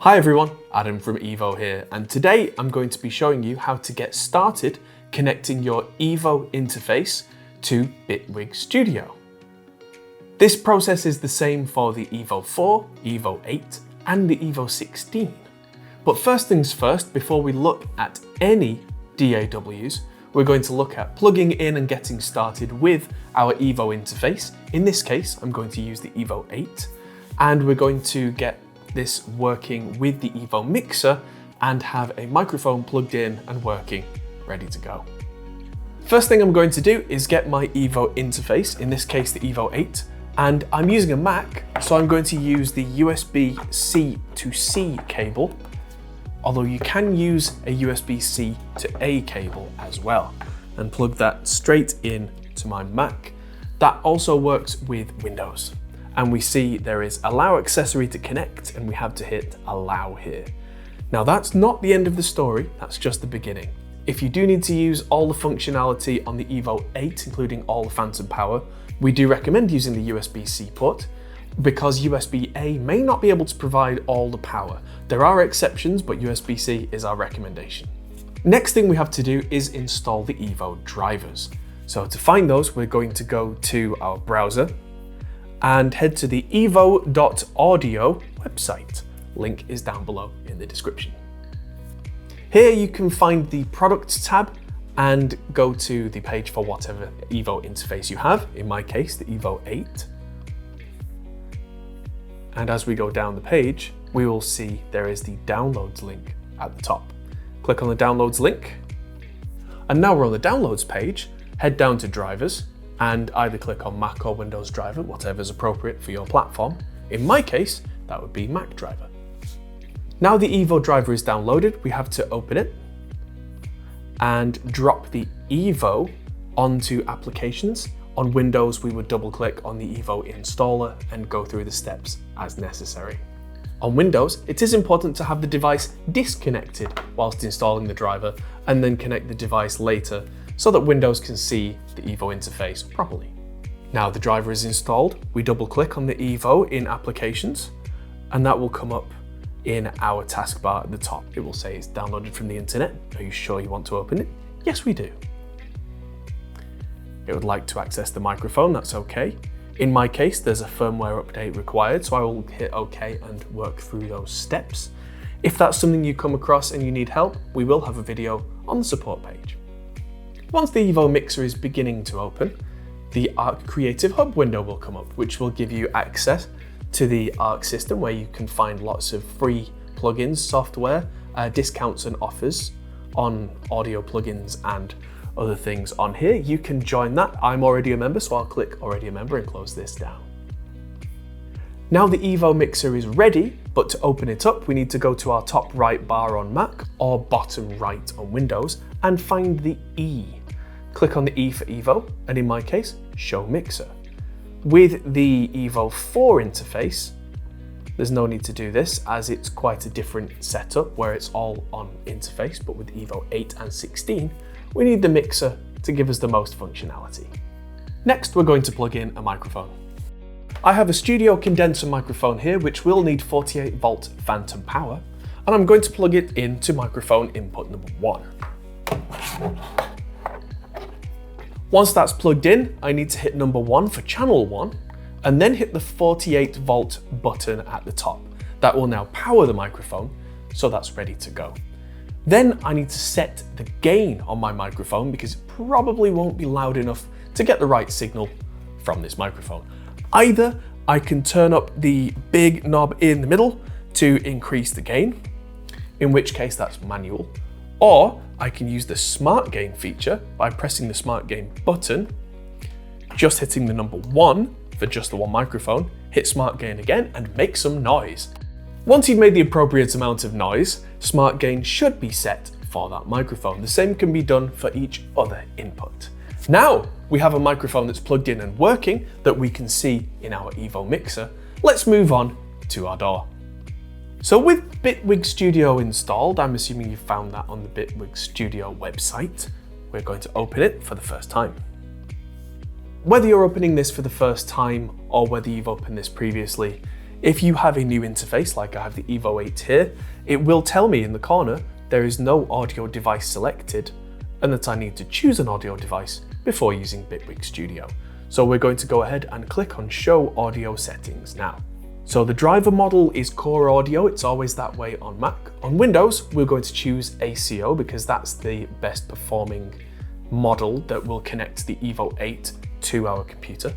Hi everyone, Adam from EVO here, and today I'm going to be showing you how to get started connecting your EVO interface to Bitwig Studio. This process is the same for the EVO 4, EVO 8 and the EVO 16. But first things first, before we look at any DAWs, we're going to look at plugging in and getting started with our EVO interface. In this case, I'm going to use the EVO 8, and we're going to get this working with the EVO mixer and have a microphone plugged in and working, ready to go. First thing I'm going to do is get my EVO interface, in this case the EVO 8, and I'm using a Mac, so I'm going to use the USB-C to C cable, although you can use a USB-C to A cable as well, and plug that straight in to my Mac. That also works with Windows. And we see there is allow accessory to connect, and we have to hit allow here. Now that's not the end of the story, that's just the beginning. If you do need to use all the functionality on the EVO 8, including all the phantom power, we do recommend using the USB-C port, because USB-A may not be able to provide all the power. There are exceptions, but USB-C is our recommendation. Next thing we have to do is install the EVO drivers. So to find those, we're going to go to our browser and head to the evo.audio website. Link is down below in the description. Here you can find the products tab and go to the page for whatever EVO interface you have, in my case the EVO 8. And as we go down the page, we will see there is the downloads link at the top. Click on the downloads link, and now we're on the downloads page. Head down to drivers and either click on Mac or Windows driver, whatever's appropriate for your platform. In my case, that would be Mac driver. Now the EVO driver is downloaded, we have to open it and drop the EVO onto applications. On Windows, we would double click on the EVO installer and go through the steps as necessary. On Windows, it is important to have the device disconnected whilst installing the driver and then connect the device later so that Windows can see the EVO interface properly. Now the driver is installed, we double click on the EVO in applications, and that will come up in our taskbar at the top. It will say it's downloaded from the internet. Are you sure you want to open it? Yes, we do. It would like to access the microphone, that's okay. In my case, there's a firmware update required, so I will hit OK and work through those steps. If that's something you come across and you need help, we will have a video on the support page. Once the EVO mixer is beginning to open, the Arc Creative Hub window will come up, which will give you access to the Arc system, where you can find lots of free plugins, software, discounts and offers on audio plugins and other things on here. You can join that. I'm already a member, so I'll click already a member and close this down. Now the EVO mixer is ready, but to open it up, we need to go to our top right bar on Mac or bottom right on Windows and find the E. Click on the E for EVO, and in my case, Show Mixer. With the EVO 4 interface, there's no need to do this, as it's quite a different setup where it's all on interface, but with EVO 8 and 16, we need the mixer to give us the most functionality. Next, we're going to plug in a microphone. I have a studio condenser microphone here, which will need 48 volt phantom power, and I'm going to plug it into microphone input number 1. Once that's plugged in, I need to hit number 1 for channel 1, and then hit the 48 volt button at the top. That will now power the microphone, so that's ready to go. Then I need to set the gain on my microphone, because it probably won't be loud enough to get the right signal from this microphone. Either I can turn up the big knob in the middle to increase the gain, in which case that's manual, or I can use the Smart Gain feature by pressing the Smart Gain button, just hitting the number 1 for just the one microphone, hit Smart Gain again and make some noise. Once you've made the appropriate amount of noise, Smart Gain should be set for that microphone. The same can be done for each other input. Now we have a microphone that's plugged in and working that we can see in our EVO mixer. Let's move on to our DAW. So with Bitwig Studio installed, I'm assuming you found that on the Bitwig Studio website, we're going to open it for the first time. Whether you're opening this for the first time or whether you've opened this previously, If you have a new interface, like I have the EVO 8 here, it will tell me in the corner there is no audio device selected and that I need to choose an audio device before using Bitwig Studio. So we're going to go ahead and click on Show Audio Settings now. So the driver model is Core Audio, it's always that way on Mac. On Windows, we're going to choose ACO because that's the best performing model that will connect the EVO 8 to our computer.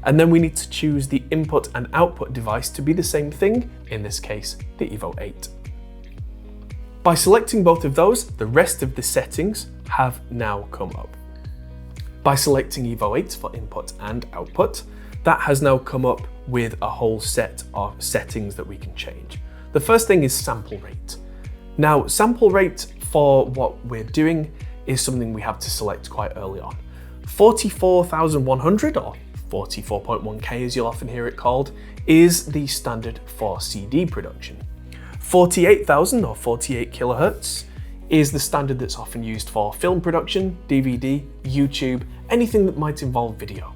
And then we need to choose the input and output device to be the same thing, in this case, the EVO 8. By selecting both of those, the rest of the settings have now come up. By selecting EVO 8 for input and output, that has now come up with a whole set of settings that we can change. The first thing is sample rate. Now, sample rate for what we're doing is something we have to select quite early on. 44,100 or 44.1K as you'll often hear it called, is the standard for CD production. 48,000 or 48 kilohertz is the standard that's often used for film production, DVD, YouTube, anything that might involve video.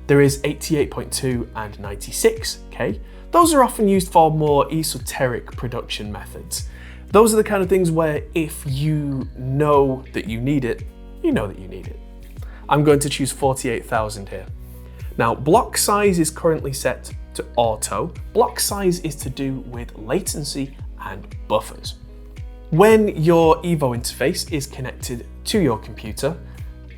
There is 88.2 and 96K. Those are often used for more esoteric production methods. Those are the kind of things where if you know that you need it, you know that you need it. I'm going to choose 48,000 here. Now, block size is currently set to auto. Block size is to do with latency and buffers. When your EVO interface is connected to your computer,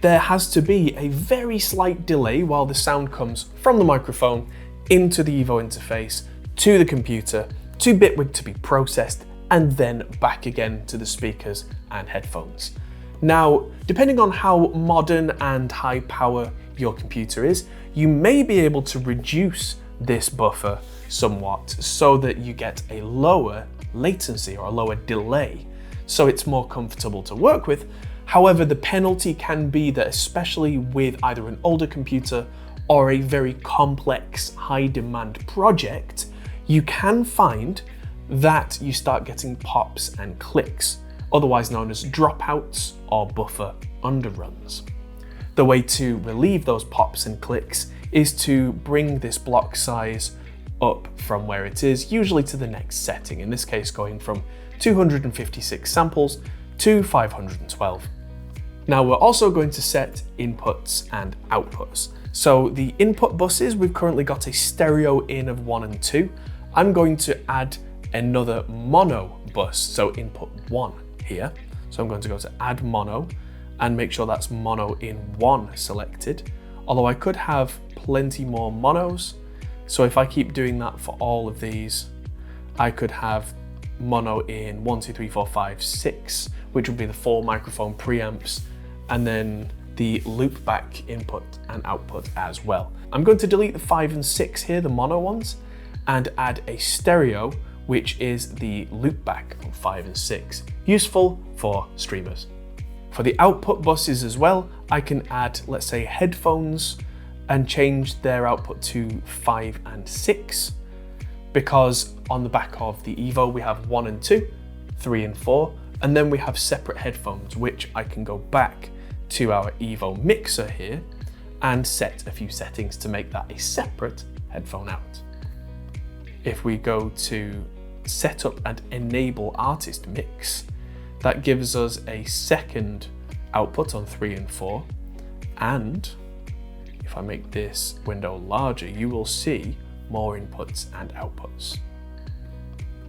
there has to be a very slight delay while the sound comes from the microphone into the EVO interface, to the computer, to Bitwig to be processed, and then back again to the speakers and headphones. Now, depending on how modern and high power your computer is, you may be able to reduce this buffer somewhat so that you get a lower latency or a lower delay, so it's more comfortable to work with. However, the penalty can be that, especially with either an older computer or a very complex, high demand project, you can find that you start getting pops and clicks, otherwise known as dropouts or buffer underruns. The way to relieve those pops and clicks is to bring this block size up from where it is, usually to the next setting, in this case going from 256 samples to 512. Now we're also going to set inputs and outputs. So the input buses, we've currently got a stereo in of 1 and 2. I'm going to add another mono bus, so input 1 here. So I'm going to go to add mono and make sure that's mono in 1 selected. Although I could have plenty more monos. So if I keep doing that for all of these, I could have mono in 1, 2, 3, 4, 5, 6, which would be the 4 microphone preamps, and then the loopback input and output as well. I'm going to delete the 5 and 6 here, the mono ones, and add a stereo, which is the loopback on 5 and 6, useful for streamers. For the output buses as well, I can add, let's say, headphones and change their output to 5 and 6, because on the back of the EVO we have 1 and 2, 3 and 4, and then we have separate headphones, which I can go back to our EVO mixer here and set a few settings to make that a separate headphone out. If we go to Setup and Enable Artist Mix, that gives us a second output on 3 and 4, and if I make this window larger, you will see more inputs and outputs.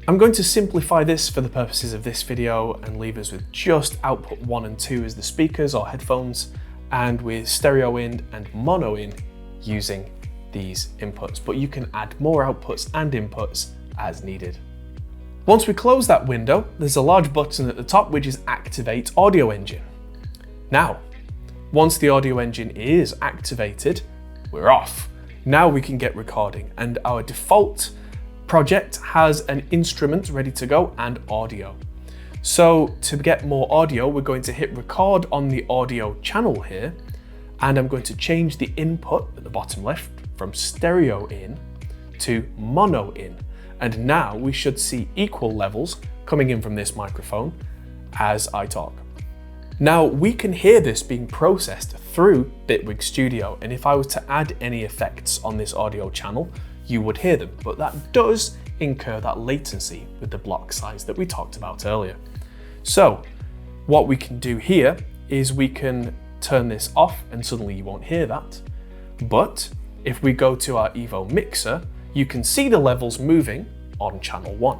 I'm going to simplify this for the purposes of this video and leave us with just output 1 and 2 as the speakers or headphones, and with stereo in and mono in using these inputs, but you can add more outputs and inputs as needed. Once we close that window, there's a large button at the top which is Activate Audio Engine. Now, once the audio engine is activated, we're off. Now we can get recording, and our default project has an instrument ready to go and audio. So to get more audio, we're going to hit record on the audio channel here, and I'm going to change the input at the bottom left from stereo in to mono in. And now we should see equal levels coming in from this microphone as I talk. Now we can hear this being processed through Bitwig Studio, and if I was to add any effects on this audio channel, you would hear them, but that does incur that latency with the block size that we talked about earlier. So what we can do here is we can turn this off and suddenly you won't hear that. But if we go to our EVO mixer, you can see the levels moving on channel 1.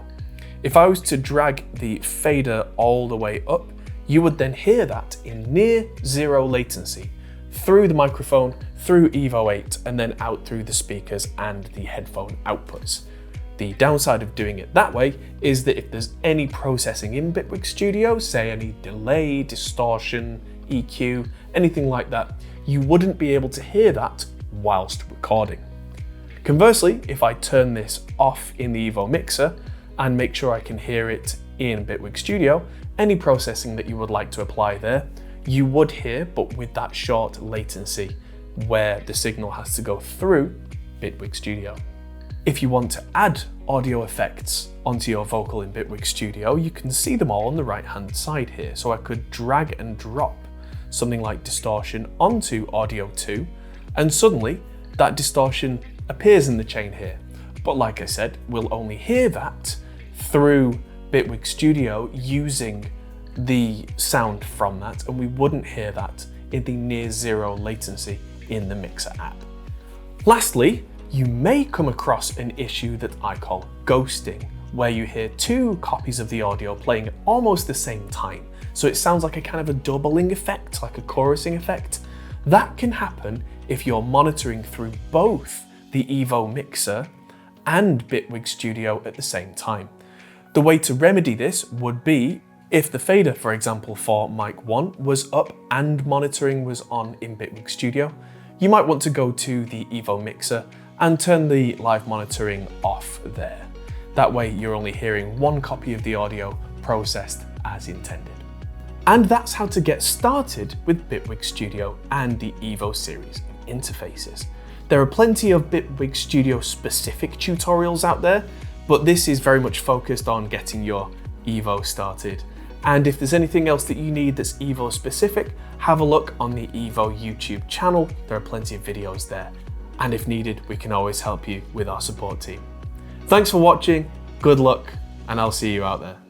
If I was to drag the fader all the way up, you would then hear that in near zero latency through the microphone, through EVO 8, and then out through the speakers and the headphone outputs. The downside of doing it that way is that if there's any processing in Bitwig Studio, say any delay, distortion, EQ, anything like that, you wouldn't be able to hear that whilst recording. Conversely, if I turn this off in the EVO mixer and make sure I can hear it in Bitwig Studio, any processing that you would like to apply there, you would hear, but with that short latency where the signal has to go through Bitwig Studio. If you want to add audio effects onto your vocal in Bitwig Studio, you can see them all on the right hand side here. So I could drag and drop something like distortion onto audio 2, and suddenly that distortion appears in the chain here. But like I said, we'll only hear that through Bitwig Studio using the sound from that, and we wouldn't hear that in the near zero latency in the mixer app. Lastly, you may come across an issue that I call ghosting, where you hear two copies of the audio playing at almost the same time. So it sounds like a kind of a doubling effect, like a chorusing effect. That can happen if you're monitoring through both the EVO mixer and Bitwig Studio at the same time. The way to remedy this would be if the fader, for example, for mic 1 was up and monitoring was on in Bitwig Studio, you might want to go to the EVO mixer and turn the live monitoring off there. That way you're only hearing one copy of the audio processed as intended. And that's how to get started with Bitwig Studio and the EVO series of interfaces. There are plenty of Bitwig Studio specific tutorials out there, but this is very much focused on getting your EVO started. And if there's anything else that you need that's EVO specific, have a look on the EVO YouTube channel. There are plenty of videos there. And if needed, we can always help you with our support team. Thanks for watching, good luck, and I'll see you out there.